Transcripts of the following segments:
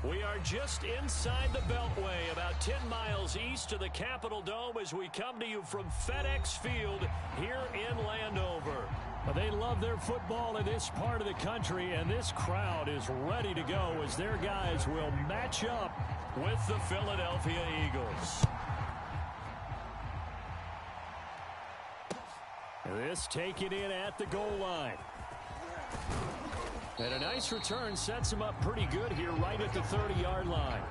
We are just inside the Beltway, about 10 miles east of the Capitol Dome as we come to you from FedEx Field here in Landover. They love their football in this part of the country, and this crowd is ready to go as their guys will match up with the Philadelphia Eagles. This taken in at the goal line. And a nice return sets him up pretty good here right at the 30-yard line.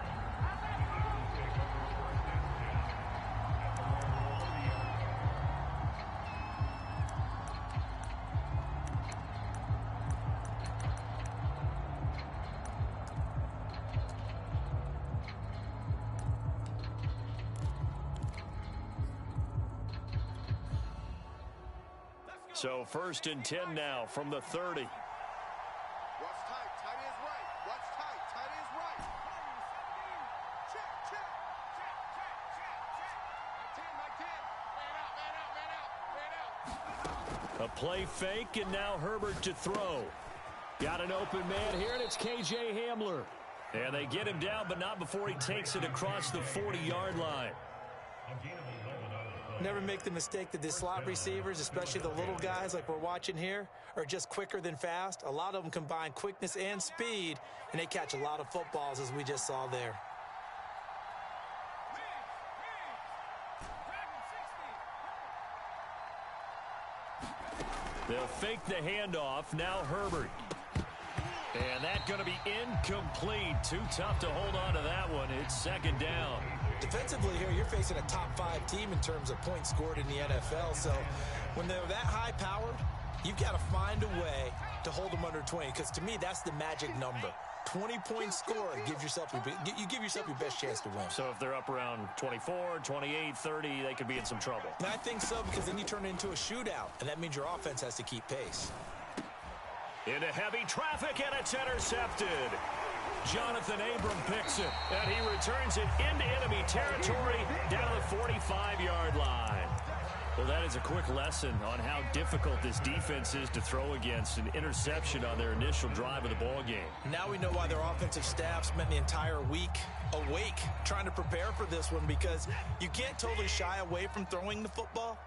So 1st and 10 now from the 30. A play fake, and now Herbert to throw. Got an open man here, and it's K.J. Hamler. And they get him down, but not before he takes it across the 40-yard line. Never make the mistake that the slot receivers, especially the little guys like we're watching here, are just quicker than fast. A lot of them combine quickness and speed, and they catch a lot of footballs, as we just saw there. They'll fake the handoff. Now Herbert. And that's going to be incomplete. Too tough to hold on to that one. It's 2nd down. Defensively here, you're facing a top-5 team in terms of points scored in the NFL. So when they're that high-powered, you've got to find a way to hold them under 20. Because to me, that's the magic number. 20-point score, you give yourself your best chance to win. So if they're up around 24, 28, 30, they could be in some trouble. And I think so, because then you turn it into a shootout, and that means your offense has to keep pace. Into heavy traffic, and it's intercepted. Jonathan Abram picks it, and he returns it into enemy territory down the 45-yard line. Well, that is a quick lesson on how difficult this defense is to throw against. An interception on their initial drive of the ball game. Now we know why their offensive staff spent the entire week awake trying to prepare for this one, because you can't totally shy away from throwing the football.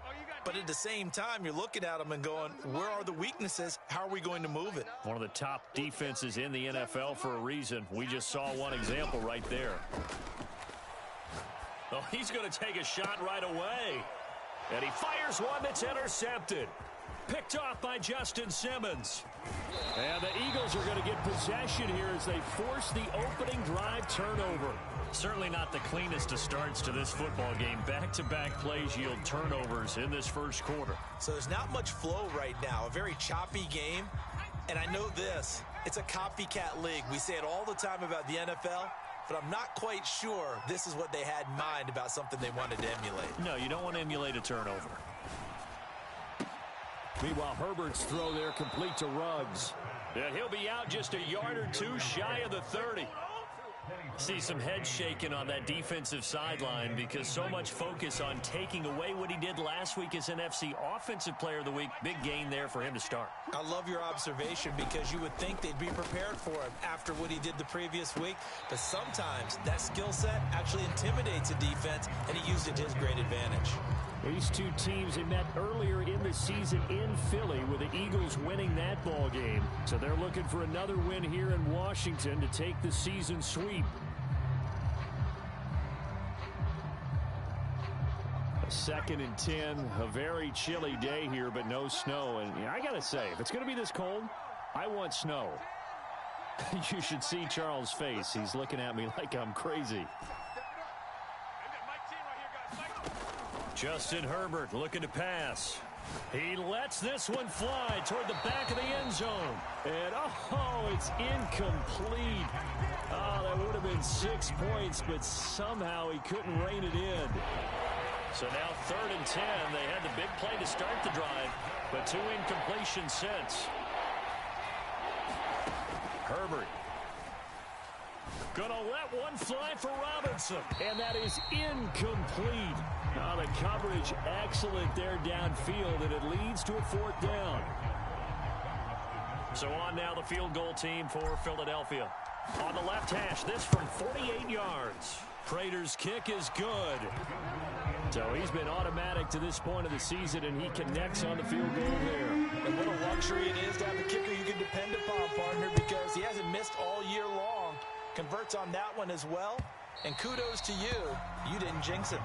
But at the same time, you're looking at them and going, where are the weaknesses? How are we going to move it? One of the top defenses in the NFL for a reason. We just saw one example right there. Oh, he's going to take a shot right away. And he fires one that's intercepted. Picked off by Justin Simmons. And the Eagles are going to get possession here as they force the opening drive turnover. Certainly not the cleanest of starts to this football game. Back-to-back plays yield turnovers in this first quarter. So there's not much flow right now. A very choppy game. And I know this. It's a copycat league. We say it all the time about the NFL. But I'm not quite sure this is what they had in mind about something they wanted to emulate. No, you don't want to emulate a turnover. Meanwhile, Herbert's throw there complete to Ruggs. And he'll be out just a yard or two shy of the 30. See some head shaking on that defensive sideline because so much focus on taking away what he did last week as NFC Offensive Player of the Week. Big gain there for him to start. I love your observation because you would think they'd be prepared for him after what he did the previous week. But sometimes that skill set actually intimidates a defense, and he used it to his great advantage. These two teams, they met earlier in the season in Philly with the Eagles winning that ball game. So they're looking for another win here in Washington to take the season sweep. Second and 10, a very chilly day here, but no snow. And I got to say, if it's going to be this cold, I want snow. You should see Charles' face. He's looking at me like I'm crazy. Justin Herbert looking to pass. He lets this one fly toward the back of the end zone. And, oh, it's incomplete. Oh, that would have been 6 points, but somehow he couldn't rein it in. So now 3rd and 10. They had the big play to start the drive, but 2 incompletions since. Herbert gonna let one fly for Robinson. And that is incomplete. Oh, the coverage excellent there downfield, and it leads to a 4th down. So on now the field goal team for Philadelphia. On the left hash, this from 48 yards. Prater's kick is good. So he's been automatic to this point of the season, and he connects on the field goal there. And what a luxury it is to have a kicker you can depend upon, partner, because he hasn't missed all year long. Converts on that one as well. And kudos to you. You didn't jinx him.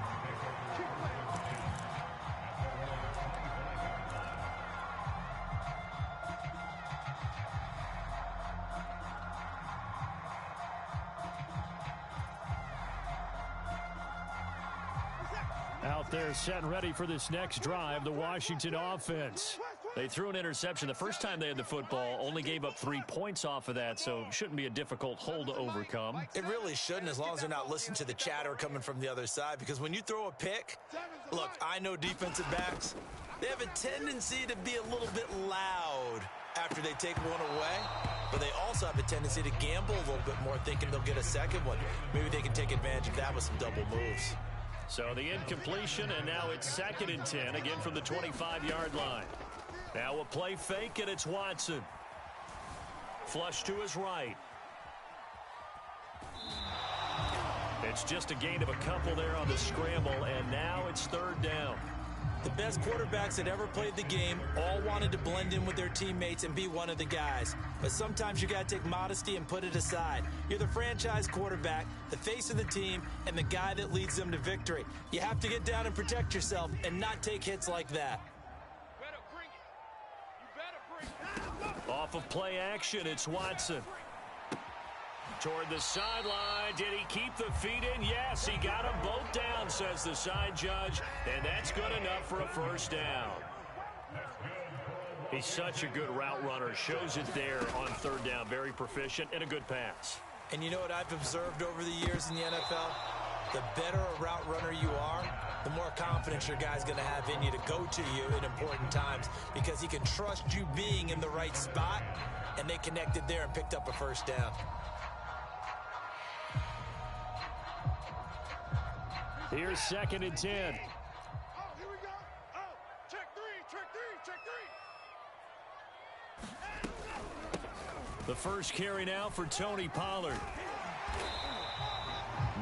Out there set and ready for this next drive, the Washington offense. They threw an interception the first time they had the football, only gave up 3 points off of that, so shouldn't be a difficult hole to overcome. It really shouldn't, as long as they're not listening to the chatter coming from the other side, because when you throw a pick, look, I know defensive backs, they have a tendency to be a little bit loud after they take one away, but they also have a tendency to gamble a little bit more, thinking they'll get a second one. Maybe they can take advantage of that with some double moves. So the incompletion, and now it's 2nd and 10, again from the 25-yard line. Now a play fake, and it's Watson. Flush to his right. It's just a gain of a couple there on the scramble, and now it's 3rd down. The best quarterbacks that ever played the game all wanted to blend in with their teammates and be one of the guys. But sometimes you got to take modesty and put it aside. You're the franchise quarterback, the face of the team, and the guy that leads them to victory. You have to get down and protect yourself and not take hits like that. Off of play action, it's Watson. Toward the sideline. Did he keep the feet in? Yes, he got them both down, says the side judge, and that's good enough for a 1st down. He's such a good route runner. Shows it there on 3rd down. Very proficient and a good pass. And you know what I've observed over the years in the NFL? The better a route runner you are, the more confidence your guy's going to have in you to go to you in important times, because he can trust you being in the right spot, and they connected there and picked up a 1st down. Here's 2nd and 10. Oh, here we go. Oh, check three. The first carry now for Tony Pollard.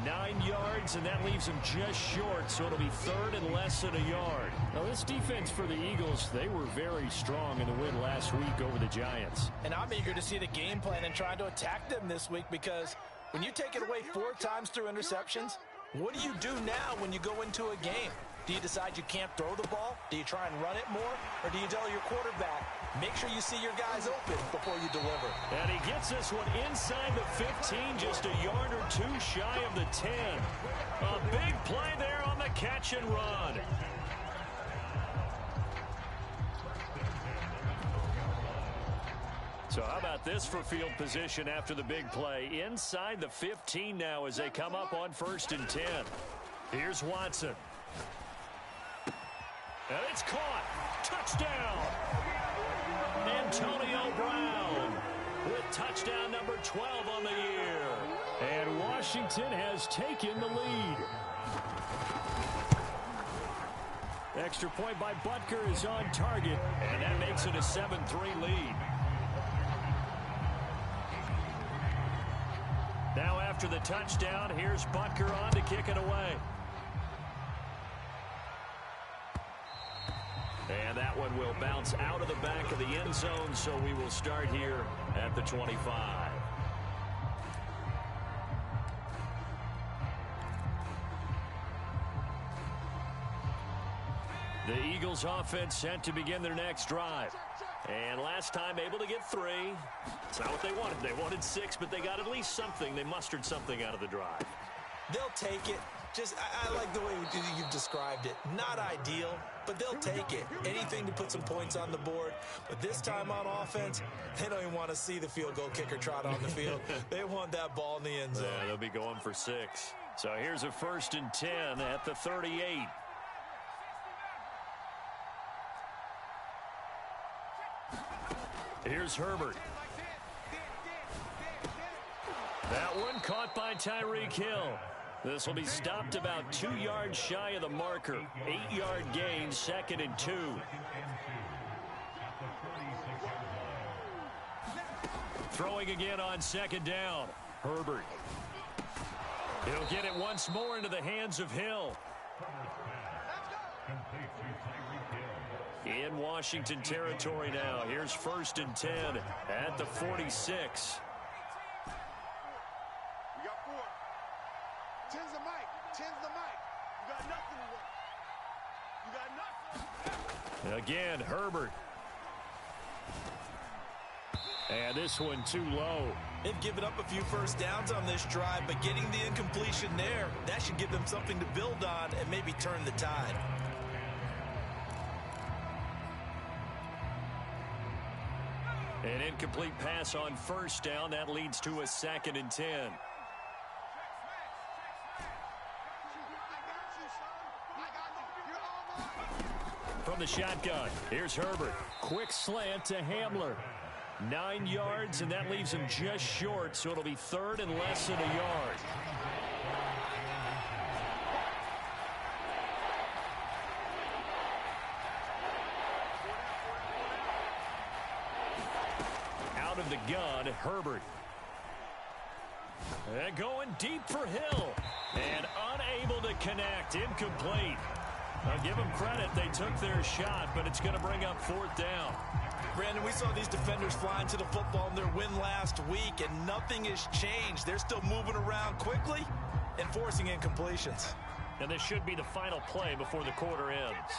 9 yards, and that leaves him just short, so it'll be 3rd and less than a yard. Now, this defense for the Eagles, they were very strong in the win last week over the Giants. And I'm eager to see the game plan and trying to attack them this week, because when you take it away 4 times through interceptions, what do you do now when you go into a game? Do you decide you can't throw the ball? Do you try and run it more? Or do you tell your quarterback, make sure you see your guys open before you deliver? And he gets this one inside the 15, just a yard or 2 shy of the 10. A big play there on the catch and run. So how about this for field position after the big play? Inside the 15 now as they come up on 1st and 10. Here's Watson. And it's caught. Touchdown. Antonio Brown with touchdown number 12 on the year. And Washington has taken the lead. Extra point by Butker is on target. And that makes it a 7-3 lead. Now after the touchdown, here's Butker on to kick it away. And that one will bounce out of the back of the end zone, so we will start here at the 25. The Eagles offense set to begin their next drive. And last time able to get 3. It's not what they wanted. They wanted 6, but they got at least something. They mustered something out of the drive. They'll take it. I like the way you've described it. Not ideal, but they'll take it. Anything to put some points on the board. But this time on offense, they don't even want to see the field goal kicker trot on the field. They want that ball in the end zone. Yeah, they'll be going for 6. So here's a 1st and 10 at the 38. Here's Herbert. That one caught by Tyreek Hill. This will be stopped about 2 yards shy of the marker. 8-yard gain, 2nd and 2. Throwing again on 2nd down. Herbert. He'll get it once more into the hands of Hill. In Washington territory now. Here's 1st and 10 at the 46. We got 4. 10's the mic. 10's the mic. You got nothing to work. You got nothing. Again, Herbert. And this one too low. They've given up a few first downs on this drive, but getting the incompletion there, that should give them something to build on and maybe turn the tide. An incomplete pass on 1st down. That leads to a 2nd and 10. From the shotgun, here's Herbert. Quick slant to Hamler. 9 yards, and that leaves him just short, so it'll be 3rd and less than a yard. Out of the gun, Herbert. And going deep for Hill. And unable to connect. Incomplete. I'll give them credit. They took their shot, but it's going to bring up 4th down. Brandon, we saw these defenders flying to the football in their win last week, and nothing has changed. They're still moving around quickly and forcing incompletions. And this should be the final play before the quarter ends.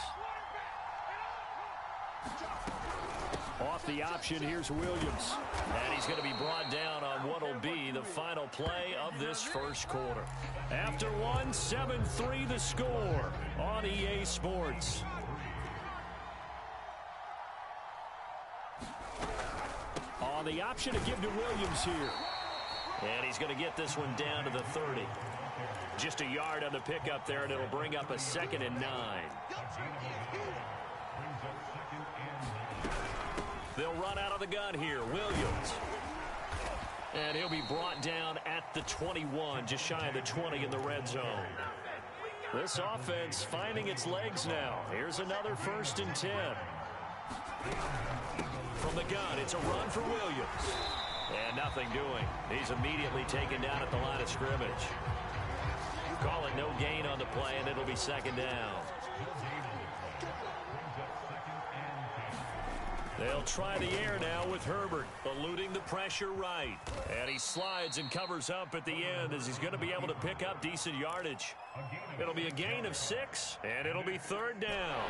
Off the option, here's Williams. And he's going to be brought down on what will be the final play of this 1st quarter. After one, 7-3 the score on EA Sports. On the option to give to Williams here. And he's going to get this one down to the 30. Just a yard on the pickup there, and it'll bring up a 2nd and 9. They'll run out of the gun here. Williams. And he'll be brought down at the 21, just shy of the 20 in the red zone. This offense finding its legs now. Here's another 1st and 10. From the gun, it's a run for Williams. And nothing doing. He's immediately taken down at the line of scrimmage. Call it no gain on the play, and it'll be 2nd down. They'll try the air now with Herbert, eluding the pressure right. And he slides and covers up at the end as he's going to be able to pick up decent yardage. It'll be a gain of 6, and it'll be 3rd down.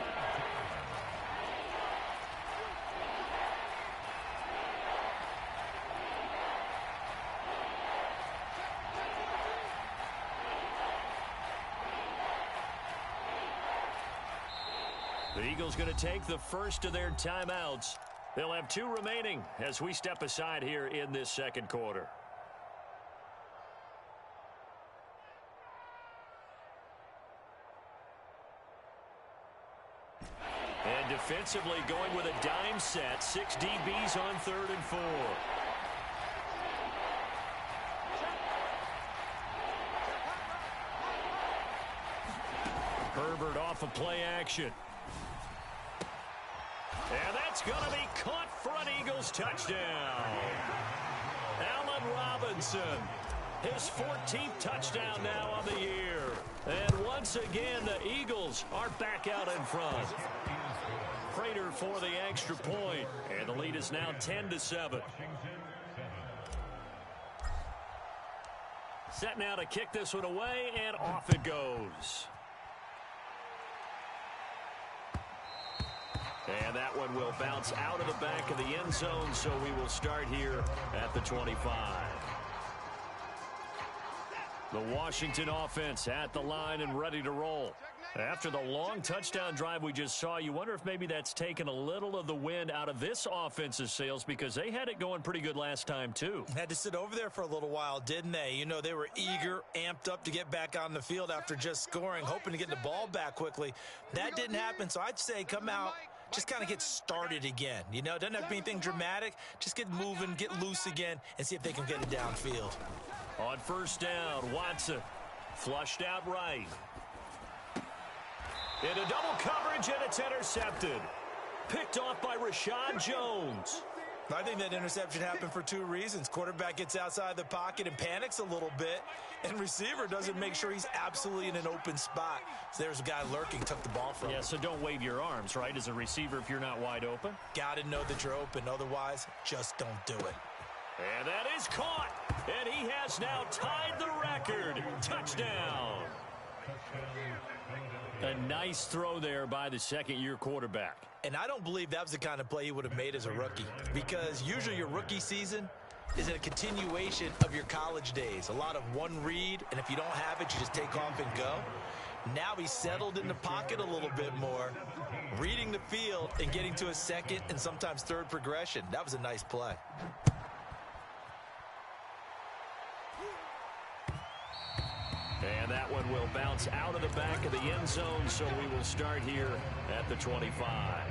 The Eagles going to take the first of their timeouts. They'll have 2 remaining as we step aside here in this 2nd quarter. And defensively going with a dime set. 6 DBs on 3rd and 4. Herbert off of play action. And that's going to be caught for an Eagles touchdown. Allen Robinson, his 14th touchdown now on the year. And once again, the Eagles are back out in front. Prater for the extra point, and the lead is now 10-7. Set now to kick this one away, and off it goes. And that one will bounce out of the back of the end zone, so we will start here at the 25. The Washington offense at the line and ready to roll. After the long touchdown drive we just saw, you wonder if maybe that's taken a little of the wind out of this offense's sails because they had it going pretty good last time, too. Had to sit over there for a little while, didn't they? You know, they were eager, amped up to get back on the field after just scoring, hoping to get the ball back quickly. That didn't happen, so I'd say come out, just kind of get started again. You know, doesn't have to be anything dramatic. Just get moving, get loose again, and see if they can get it downfield. On first down, Watson flushed out right. Into double coverage, and it's intercepted. Picked off by Rashad Jones. I think that interception happened for two reasons. Quarterback gets outside the pocket and panics a little bit, and receiver doesn't make sure he's absolutely in an open spot. So there's a guy lurking, took the ball from him. Yeah, so don't wave your arms, right, as a receiver if you're not wide open. Got to know that you're open. Otherwise, just don't do it. And that is caught. And he has now tied the record. Touchdown. A nice throw there by the second-year quarterback. And I don't believe that was the kind of play he would have made as a rookie, because usually your rookie season is a continuation of your college days. A lot of one read, and if you don't have it, you just take off and go. Now he's settled in the pocket a little bit more, reading the field and getting to a second and sometimes third progression. That was a nice play. And that one will bounce out of the back of the end zone, so we will start here at the 25.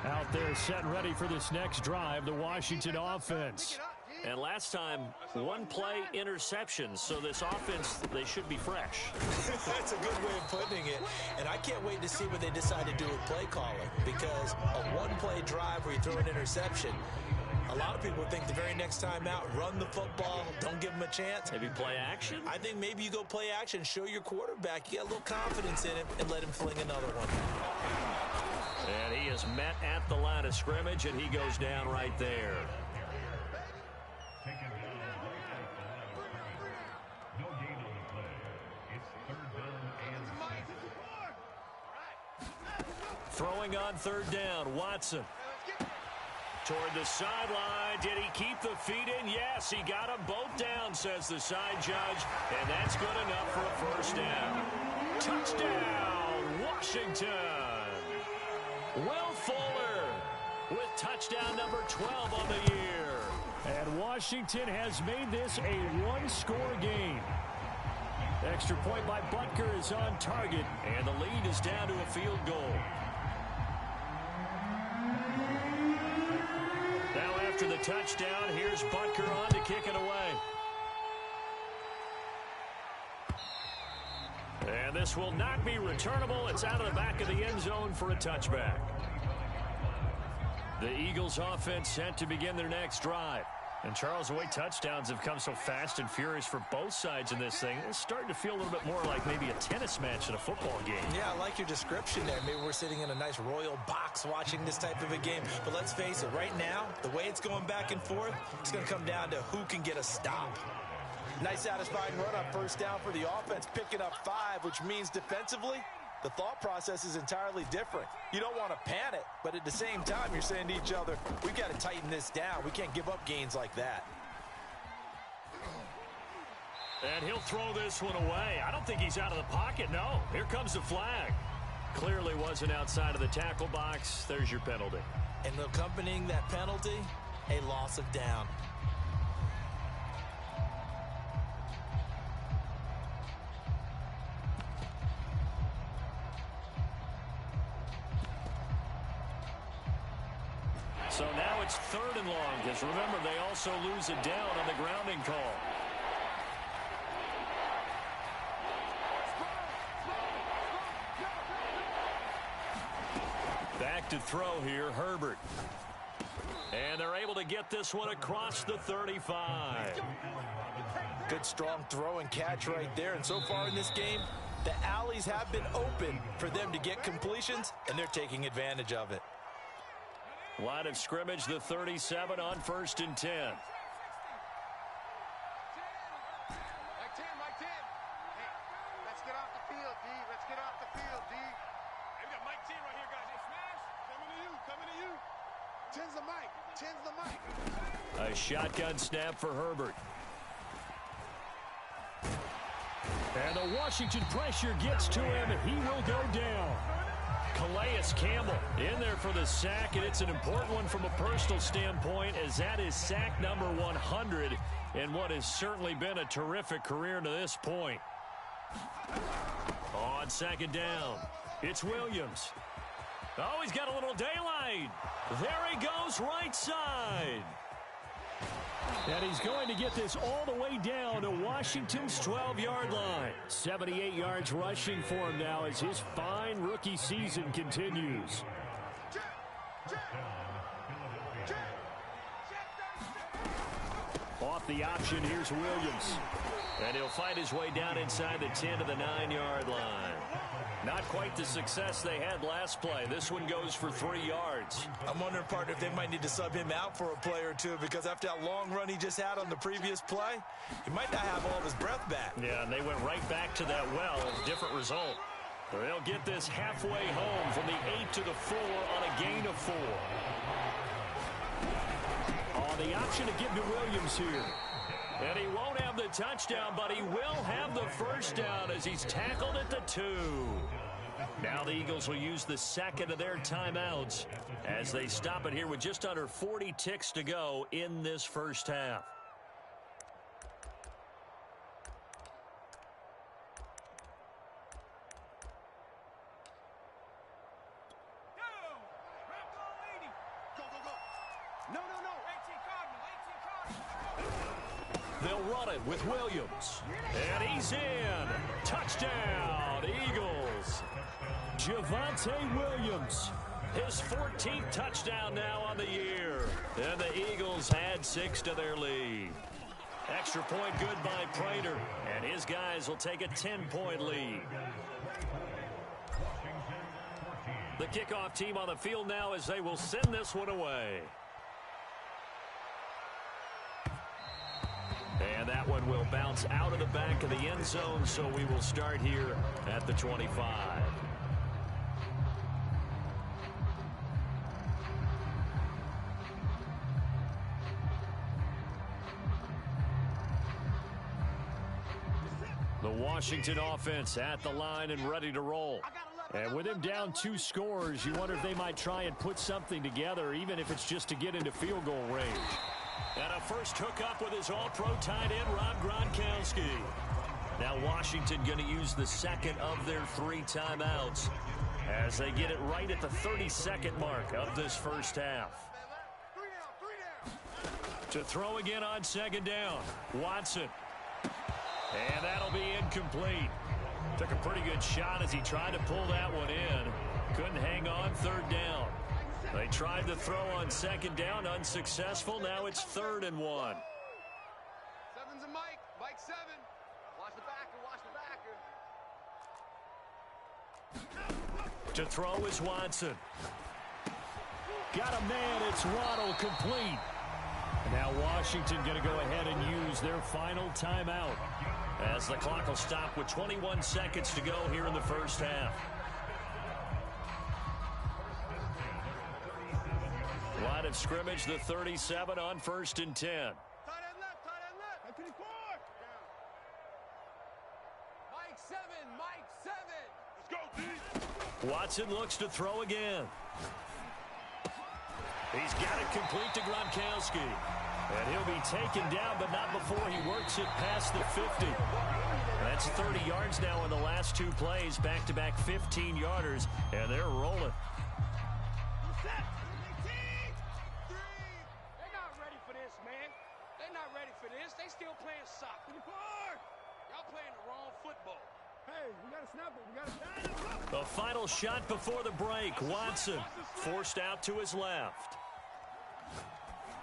Out there set and ready for this next drive, the Washington offense. And last time, one play interception, so this offense, they should be fresh. That's a good way of putting it. And I can't wait to see what they decide to do with play calling, because a one-play drive where you throw an interception, a lot of people think the very next time out, run the football, don't give them a chance. Maybe play action? I think maybe you go play action, show your quarterback, you got a little confidence in him, and let him fling another one. And he is met at the line of scrimmage, and he goes down right there. Throwing on third down, Watson. Toward the sideline. Did he keep the feet in? Yes, he got them both down, says the side judge. And that's good enough for a first down. Touchdown, Washington. Will Fuller with touchdown number 12 on the year. And Washington has made this a one-score game. Extra point by Butker is on target, and the lead is down to a field goal. Now after the touchdown, here's Butker on to kick it away. And this will not be returnable. It's out of the back of the end zone for a touchback. The Eagles offense set to begin their next drive. And Charles, the way touchdowns have come so fast and furious for both sides in this thing, it's starting to feel a little bit more like maybe a tennis match in a football game. Yeah, I like your description there. Maybe we're sitting in a nice royal box watching this type of a game. But let's face it, right now, the way it's going back and forth, it's going to come down to who can get a stop. Nice satisfying run on first down for the offense, picking up 5, which means defensively, the thought process is entirely different. You don't want to panic, but at the same time, you're saying to each other, we've got to tighten this down. We can't give up gains like that. And he'll throw this one away. I don't think he's out of the pocket, no. Here comes the flag. Clearly wasn't outside of the tackle box. There's your penalty. And accompanying that penalty, a loss of down. So now it's 3rd and long, because remember, they also lose it down on the grounding call. Back to throw here, Herbert. And they're able to get this one across the 35. Good strong throw and catch right there. And so far in this game, the alleys have been open for them to get completions, and they're taking advantage of it. Line of scrimmage, the 37 on 1st and 10. Mike 10, Mike 10. Hey, let's get off the field, D. Let's get off the field, D. Hey, we got Mike 10 right here, guys. Hey, Smash, coming to you. 10's the mic, 10's the mic. A shotgun snap for Herbert. and the Washington pressure gets to him, and he will go down. Calais Campbell in there for the sack, and it's an important one from a personal standpoint, as that is sack number 100 in what has certainly been a terrific career to this point. On second down, it's Williams. Oh, he's got a little daylight. There he goes, right side. And he's going to get this all the way down to Washington's 12-yard line. 78 yards rushing for him now as his fine rookie season continues. Off the option, here's Williams. And he'll fight his way down inside the 10 to the 9-yard line. Not quite the success they had last play. This one goes for 3 yards. I'm wondering, partner, if they might need to sub him out for a play or two, because after that long run he just had on the previous play, he might not have all of his breath back. Yeah, and they went right back to that well. Different result. They'll get this halfway home from the 8 to the 4 on a gain of 4. Oh, the option to give to Williams here. And he won't have the touchdown, but he will have the first down as he's tackled at the 2. Now the Eagles will use the second of their timeouts as they stop it here with just under 40 ticks to go in this first half. They'll run it with Williams. And he's in. Touchdown, Eagles. Javonte Williams. His 14th touchdown now on the year. And the Eagles add 6 to their lead. Extra point good by Prater. And his guys will take a 10-point lead. The kickoff team on the field now as they will send this one away. And that one will bounce out of the back of the end zone, so we will start here at the 25. The Washington offense at the line and ready to roll. And with him down 2 scores, you wonder if they might try and put something together, even if it's just to get into field goal range. And a first hookup with his all-pro tight end, Rob Gronkowski. Now Washington going to use the second of their 3 timeouts as they get it right at the 32nd mark of this first half. To throw again on second down, Watson. And that'll be incomplete. Took a pretty good shot as he tried to pull that one in. Couldn't hang on third down. They tried to throw on second down, unsuccessful. Now it's 3rd and 1. 7's a Mike. Mike 7. Watch the backer. Watch the backer. To throw is Watson. Got a man. It's Waddle complete. Now Washington going to go ahead and use their final timeout as the clock will stop with 21 seconds to go here in the first half. Line of scrimmage, the 37 on 1st and 10. Tight end left. Tight end left. Back to the court. Mike 7. Mike 7. Let's go, D. Watson looks to throw again. He's got it complete to Gronkowski. And he'll be taken down, but not before he works it past the 50. That's 30 yards now in the last 2 plays. Back-to-back 15-yarders, and they're rolling. They still playing soccer. Y'all playing the wrong football. Hey, we got to snap it. We got to die. The final shot before the break. Watson forced out to his left.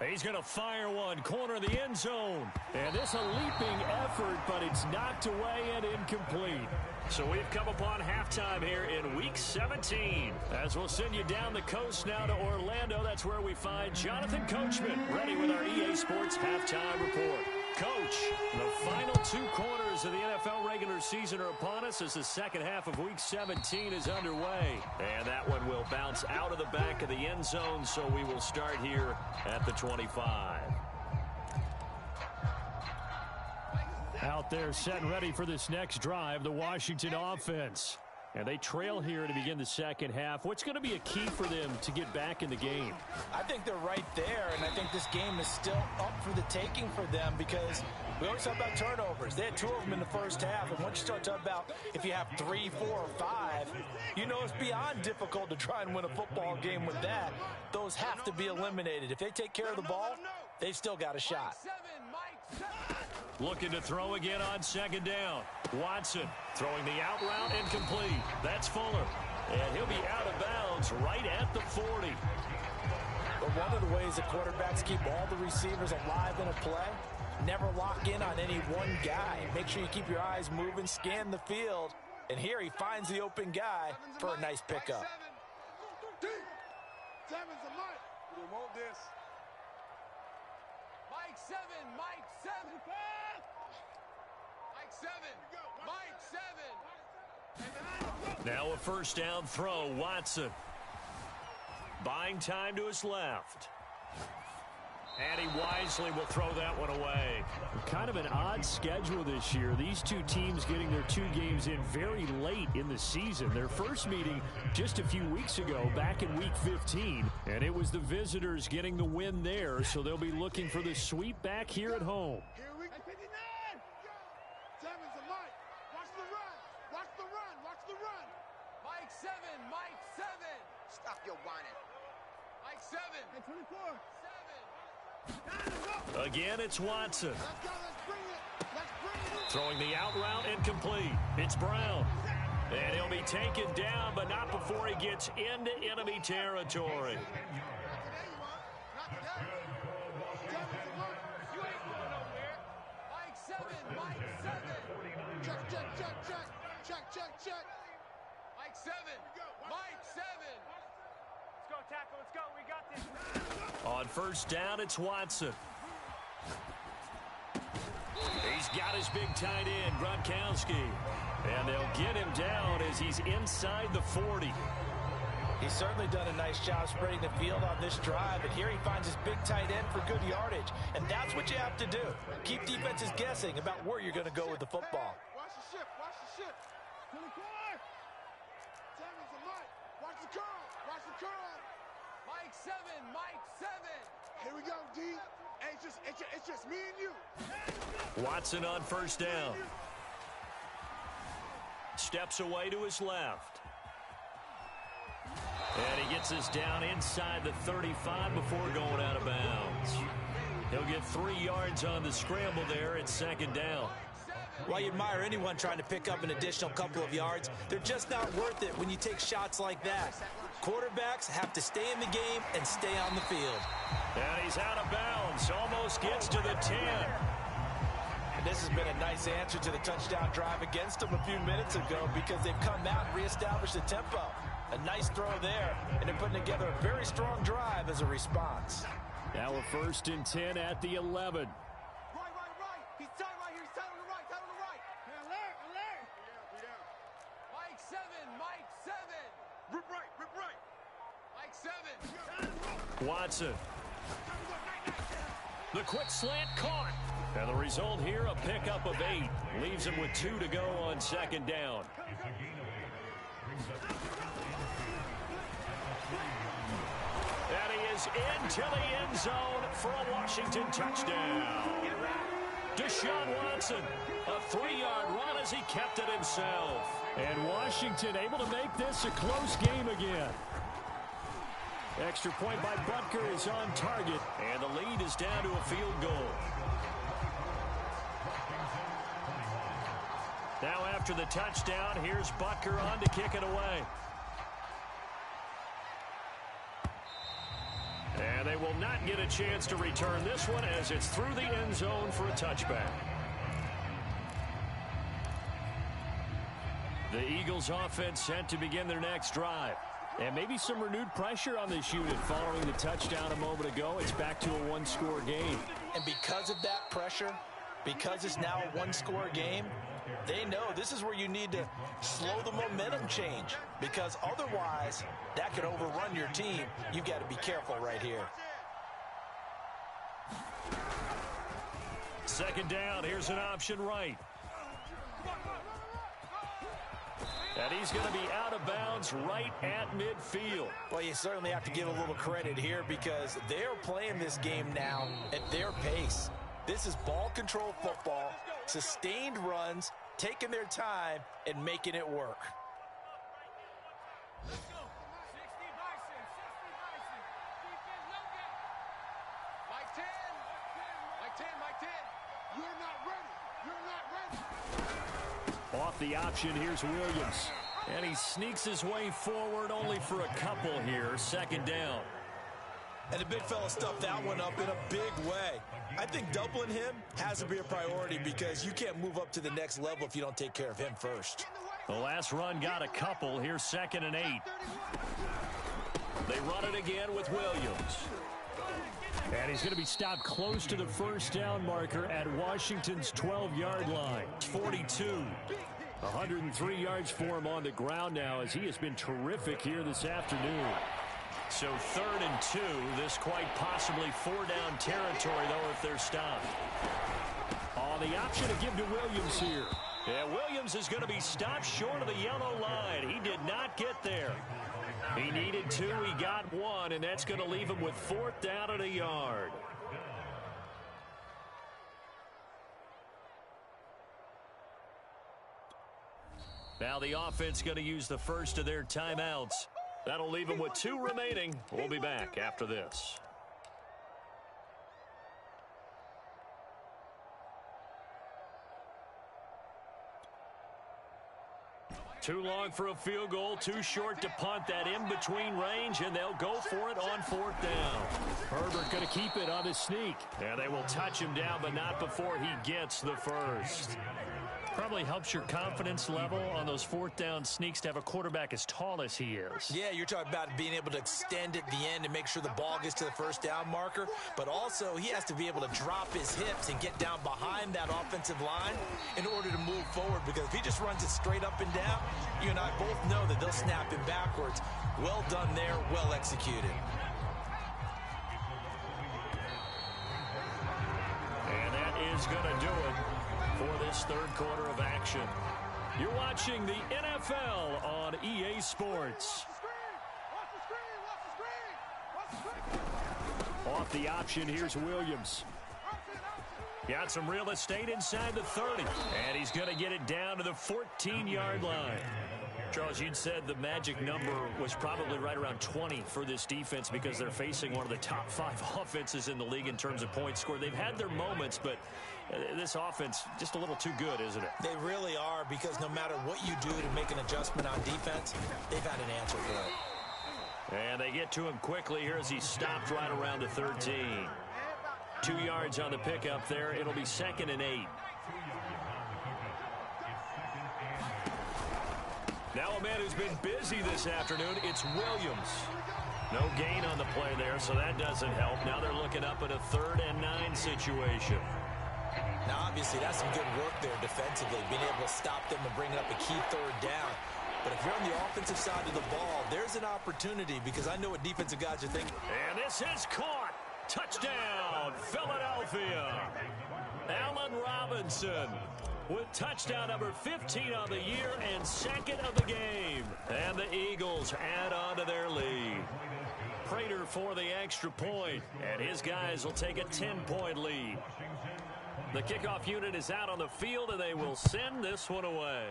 He's going to fire one. Corner of the end zone. And this a leaping effort, but it's knocked away and incomplete. So we've come upon halftime here in Week 17. As we'll send you down the coast now to Orlando. That's where we find Jonathan Coachman ready with our EA Sports Halftime Report. Coach, the final 2 quarters of the NFL regular season are upon us as the second half of Week 17 is underway. And that one will bounce out of the back of the end zone, so we will start here at the 25. Out there set and ready for this next drive, the Washington offense. And they trail here to begin the second half. What's going to be a key for them to get back in the game? I think they're right there, and I think this game is still up for the taking for them because we always talk about turnovers. They had 2 of them in the first half, and once you start talking about if you have 3, 4, or 5, you know it's beyond difficult to try and win a football game with that. Those have to be eliminated. If they take care of the ball, they've still got a shot. Looking to throw again on second down. Watson throwing the out route incomplete. That's Fuller. And he'll be out of bounds right at the 40. But one of the ways the quarterbacks keep all the receivers alive in a play, never lock in on any one guy. Make sure you keep your eyes moving, scan the field. And here he finds the open guy for a nice pickup. Seven's a Mike. We want this. Mike 7, Mike 7. Mike 7, Mike 7. Now a first down throw, Watson. Buying time to his left. And he wisely will throw that one away. Kind of an odd schedule this year. These two teams getting their 2 games in very late in the season. Their first meeting just a few weeks ago, back in Week 15. And it was the visitors getting the win there, so they'll be looking for the sweep back here at home. Here we go. 59. Seven's a Mike. Watch the run. Watch the run. Watch the run. Mike 7, Mike 7. Stop your whining. Mike 7. Hey, 24. 7. Again, it's Watson. Let's go. Let's bring it. Let's bring it. Throwing the out route incomplete. It's Brown. And he'll be taken down, but not before he gets into enemy territory. Not today. Seven's a Mike. You ain't going nowhere. Mike 7, Mike 7. Check, check, check, check. Check, check, check. Mike 7, Mike 7. Let's go, tackle. Let's go. We got this. On first down, it's Watson. He's got his big tight end, Gronkowski. And they'll get him down as he's inside the 40. He's certainly done a nice job spreading the field on this drive, and here he finds his big tight end for good yardage. And that's what you have to do. Keep defenses guessing about where you're going to go with the football. Watch the ship. Watch the ship. 24. Seven's a Mike. Watch the curl. Watch the curl. Mike 7, Mike 7. Here we go, D. Hey, it's just me and you. Watson on first down. Steps away to his left. And he gets this down inside the 35 before going out of bounds. He'll get 3 yards on the scramble there at second down. While you admire anyone trying to pick up an additional couple of yards, they're just not worth it when you take shots like that. Quarterbacks have to stay in the game and stay on the field. And he's out of bounds. Almost gets to the 10. And this has been a nice answer to the touchdown drive against them a few minutes ago because they've come out and reestablished the tempo. A nice throw there, and they're putting together a very strong drive as a response. Now a first and 10 at the 11. Right. He's tied right here. He's tied on the right. Tied on the right. Hey, alert. Mike 7, Mike 7. Rip right. Mike 7. Watson. The quick slant caught. And the result here, a pickup of 8. Leaves him with 2 to go on second down. And he is into the end zone for a Washington touchdown. Deshaun Watson, a 3-yard run as he kept it himself. And Washington able to make this a close game again. Extra point by Butker is on target. And the lead is down to a field goal. Now after the touchdown, here's Butker on to kick it away. And they will not get a chance to return this one as it's through the end zone for a touchback. The Eagles offense set to begin their next drive. And maybe some renewed pressure on this unit following the touchdown a moment ago. It's back to a 1-score game. And because of that pressure, because it's now a 1-score game, they know this is where you need to slow the momentum change because otherwise that could overrun your team. You've got to be careful right here. Second down, here's an option right. And And he's going to be out of bounds right at midfield. Well, you certainly have to give a little credit here because they're playing this game now at their pace. This is ball control football, sustained runs, taking their time, and making it work. Off the option, here's Williams. And he sneaks his way forward only for a couple here. Second down. And the big fella stuffed that one up in a big way. I think doubling him has to be a priority because you can't move up to the next level if you don't take care of him first. The last run got a couple. Here's 2nd and 8. They run it again with Williams. And he's going to be stopped close to the first down marker at Washington's 12-yard line. 42. 103 yards for him on the ground now as he has been terrific here this afternoon. So 3rd and 2. This quite possibly 4-down territory, though, if they're stopped. Oh, the option to give to Williams here. Yeah, Williams is going to be stopped short of the yellow line. He did not get there. He needed 2. He got 1, and that's going to leave him with 4th down and a yard. Now the offense going to use the first of their timeouts. That'll leave them with 2 remaining. We'll be back after this. Too long for a field goal, too short to punt. That in-between range, and they'll go for it on 4th down. Herbert going to keep it on his sneak. And they will touch him down, but not before he gets the first. Probably helps your confidence level on those 4th down sneaks to have a quarterback as tall as he is. Yeah, you're talking about being able to extend at the end and make sure the ball gets to the first down marker. But also, he has to be able to drop his hips and get down behind that offensive line in order to move forward. Because if he just runs it straight up and down, you and I both know that they'll snap him backwards. Well done there, well executed. And that is going to do it for this 3rd quarter of action. You're watching the NFL on EA Sports. Off the option, here's Williams. Got some real estate inside the 30. And he's going to get it down to the 14-yard line. Charles, you'd said the magic number was probably right around 20 for this defense because they're facing one of the top 5 offenses in the league in terms of points scored. They've had their moments, but this offense just a little too good, isn't it? They really are, because no matter what you do to make an adjustment on defense, they've had an answer for it. And they get to him quickly here as he's stopped right around the 13. 2 yards on the pickup there. It'll be 2nd and 8. Now a man who's been busy this afternoon, it's Williams. No gain on the play there, so that doesn't help. Now they're looking up at a 3rd and 9 situation. Now, obviously, that's some good work there defensively, being able to stop them and bring up a key 3rd down. But if you're on the offensive side of the ball, there's an opportunity, because I know what defensive guys are thinking. And this is caught. Touchdown, Philadelphia. Allen Robinson with touchdown number 15 on the year and 2nd of the game. And the Eagles add on to their lead. Prater for the extra point, and his guys will take a 10-point lead. The kickoff unit is out on the field, and they will send this one away.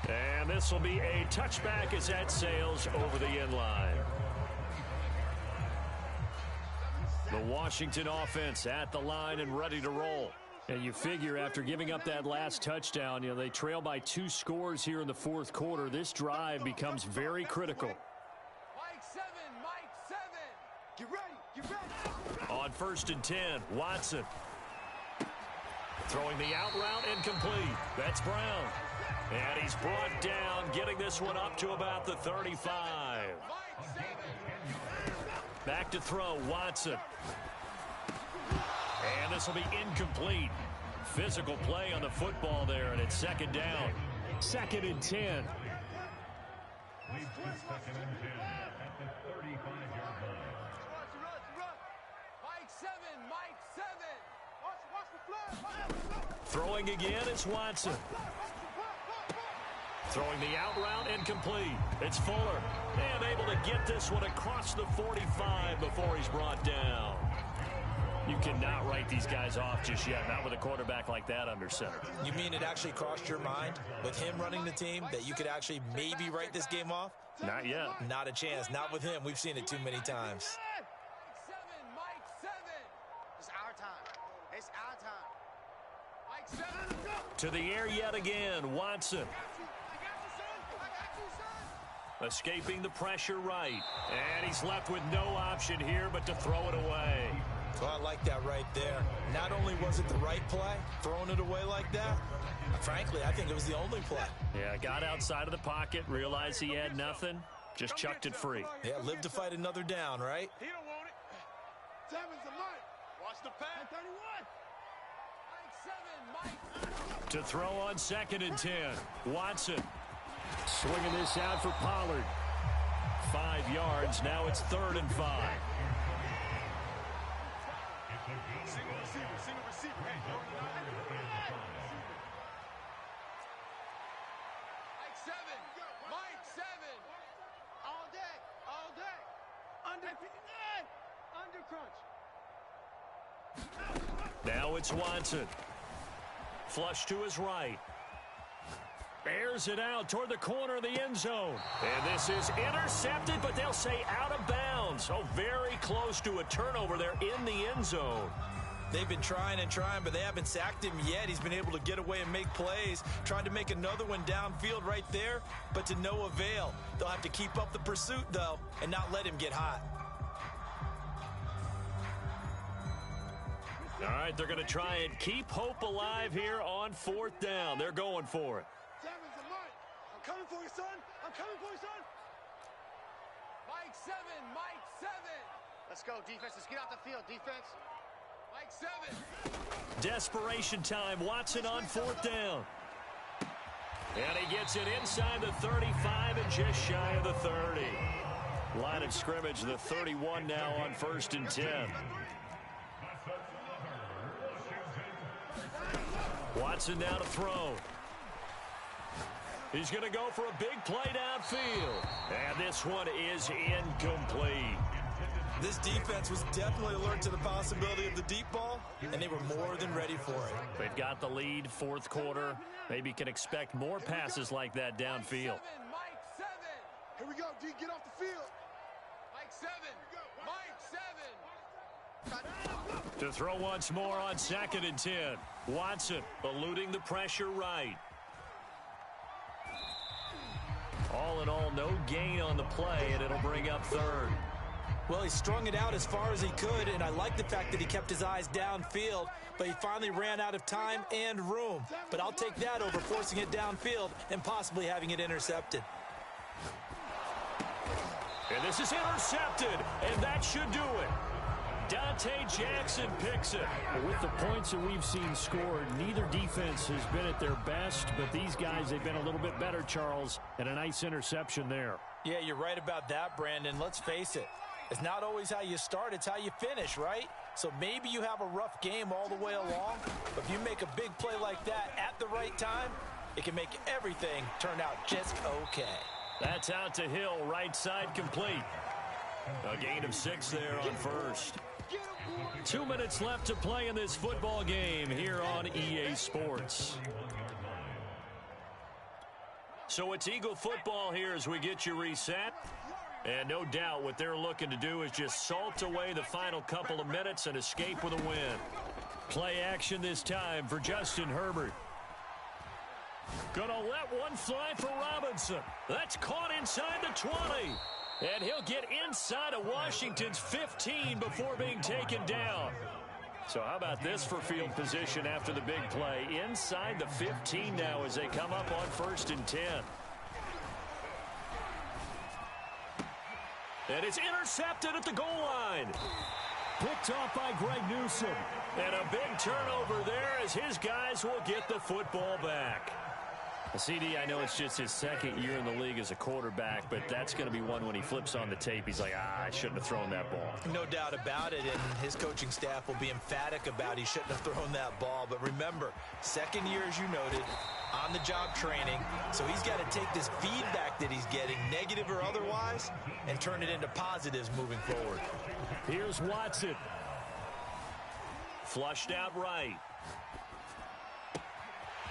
And this will be a touchback as that sails over the end line. The Washington offense at the line and ready to roll. And you figure after giving up that last touchdown, they trail by 2 scores here in the 4th quarter. This drive becomes very critical. Mike 7, Mike 7. Get ready, get ready. On 1st and 10, Watson. Throwing the out route incomplete. That's Brown. And he's brought down, getting this one up to about the 35. Back to throw, Watson. And this will be incomplete. Physical play on the football there, and it's 2nd down. 2nd and 10. Mike 7, Mike 7. Watch the flag. Throwing again is Watson. Throwing the out route incomplete. It's Fuller. And able to get this one across the 45 before he's brought down. You cannot write these guys off just yet, not with a quarterback like that under center. You mean it actually crossed your mind with him running the team that you could actually maybe write this game off? Not yet. Not a chance. Not with him. We've seen it too many times. Mike 7. It's our time. It's our time. Mike 7. To the air yet again, Watson. Escaping the pressure right. And he's left with no option here but to throw it away. Well, I like that right there. Not only was it the right play, throwing it away like that, frankly, I think it was the only play. Yeah, got outside of the pocket, realized he had nothing, just chucked it free. Yeah, live to fight another down, right? He don't want it. 7's a Mike. Watch the pass. 31. Mike 7. Mike. To throw on 2nd and 10. Watson. Swinging this out for Pollard. 5 yards. Now it's 3rd and 5. Single receiver. Hey, Mike 7. Mike 7. All day. All day. Under 59. Under crunch. Now it's Watson. Flush to his right. Airs it out toward the corner of the end zone. And this is intercepted, but they'll say out of bounds. Oh, very close to a turnover there in the end zone. They've been trying and trying, but they haven't sacked him yet. He's been able to get away and make plays. Tried to make another one downfield right there, but to no avail. They'll have to keep up the pursuit, though, and not let him get hot. All right, they're going to try and keep hope alive here on 4th down. They're going for it. 7's a Mike. I'm coming for you, son. I'm coming for you, son. Mike 7. Mike 7. Let's go, defense. Let's get off the field, defense. Mike 7. Desperation time. Watson on 4th down. And he gets it inside the 35 and just shy of the 30. Line of scrimmage, the 31 now on 1st and 10. Watson now to throw. He's going to go for a big play downfield. And this one is incomplete. This defense was definitely alert to the possibility of the deep ball, and they were more than ready for it. They've got the lead, 4th quarter. Maybe can expect more passes like that downfield. Mike 7. Here we go, D. Get off the field. Mike 7. Mike 7. To throw once more on 2nd and 10. Watson eluding the pressure right. All in all, no gain on the play, and it'll bring up 3rd. Well, he strung it out as far as he could, and I like the fact that he kept his eyes downfield, but he finally ran out of time and room. But I'll take that over forcing it downfield and possibly having it intercepted. And this is intercepted, and that should do it. Dante Jackson picks it. With the points that we've seen scored, neither defense has been at their best, but these guys, they've been a little bit better, Charles, and a nice interception there. Yeah, you're right about that, Brandon. Let's face it. It's not always how you start, it's how you finish, right? So maybe you have a rough game all the way along, but if you make a big play like that at the right time, it can make everything turn out just okay. That's out to Hill, right side complete. A gain of 6 there on 1st. 2 minutes left to play in this football game here on EA Sports. So it's Eagle football here as we get you reset. And no doubt what they're looking to do is just salt away the final couple of minutes and escape with a win. Play action this time for Justin Herbert. Gonna let one fly for Robinson. That's caught inside the 20. And he'll get inside of Washington's 15 before being taken down. So how about this for field position after the big play? Inside the 15 now as they come up on 1st and 10. And it's intercepted at the goal line. Picked off by Greg Newsome. And a big turnover there as his guys will get the football back. CD, I know it's just his second year in the league as a quarterback, but that's going to be one when he flips on the tape. He's like, I shouldn't have thrown that ball. No doubt about it, and his coaching staff will be emphatic about he shouldn't have thrown that ball. But remember, second year, as you noted, on-the-job training. So he's got to take this feedback that he's getting, negative or otherwise, and turn it into positives moving forward. Here's Watson. Flushed out right.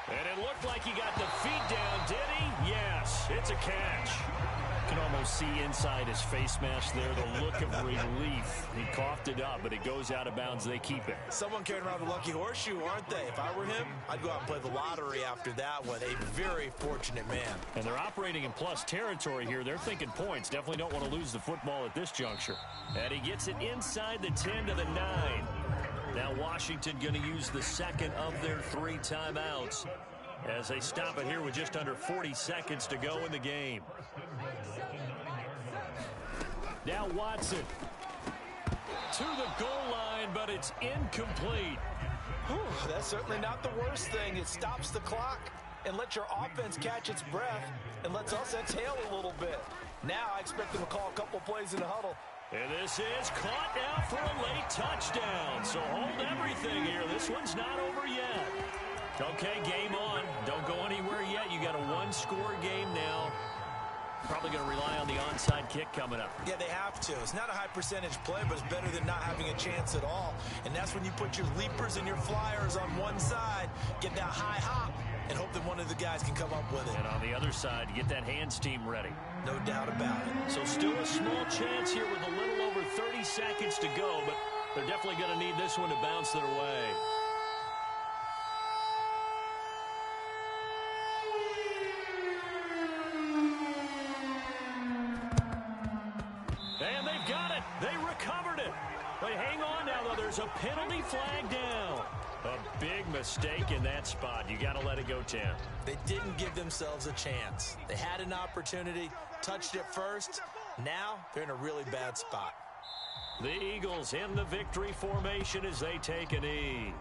And it looked like he got the feet down, did he? Yes, it's a catch. You can almost see inside his face mask there the look of relief. He coughed it up, but it goes out of bounds. They keep it. Someone carrying around the lucky horseshoe, aren't they? If I were him, I'd go out and play the lottery after that one. A very fortunate man. And they're operating in plus territory here. They're thinking points. Definitely don't want to lose the football at this juncture. And he gets it inside the 10 to the 9. Now Washington going to use the second of their 3 timeouts as they stop it here with just under 40 seconds to go in the game. Now Watson to the goal line, but it's incomplete. Whew, that's certainly not the worst thing. It stops the clock and lets your offense catch its breath and lets us exhale a little bit. Now I expect them to call a couple plays in the huddle. And this is caught now for a late touchdown. So hold everything here. This one's not over yet. Okay, game on. Don't go anywhere yet. You got a one-score game now. Probably going to rely on the onside kick coming up. Yeah, they have to. It's not a high percentage play, but it's better than not having a chance at all. And that's when you put your leapers and your flyers on one side, get that high hop, and hope that one of the guys can come up with it. And on the other side, get that hands team ready. No doubt about it. So still a small chance here with a little over 30 seconds to go, but they're definitely going to need this one to bounce their way. And they've got it. They recovered it. But hang on now, though. There's a penalty flag down. A big mistake in that spot. You got to let it go, Tim. They didn't give themselves a chance. They had an opportunity, touched it first. Now they're in a really bad spot. The Eagles in the victory formation as they take a knee.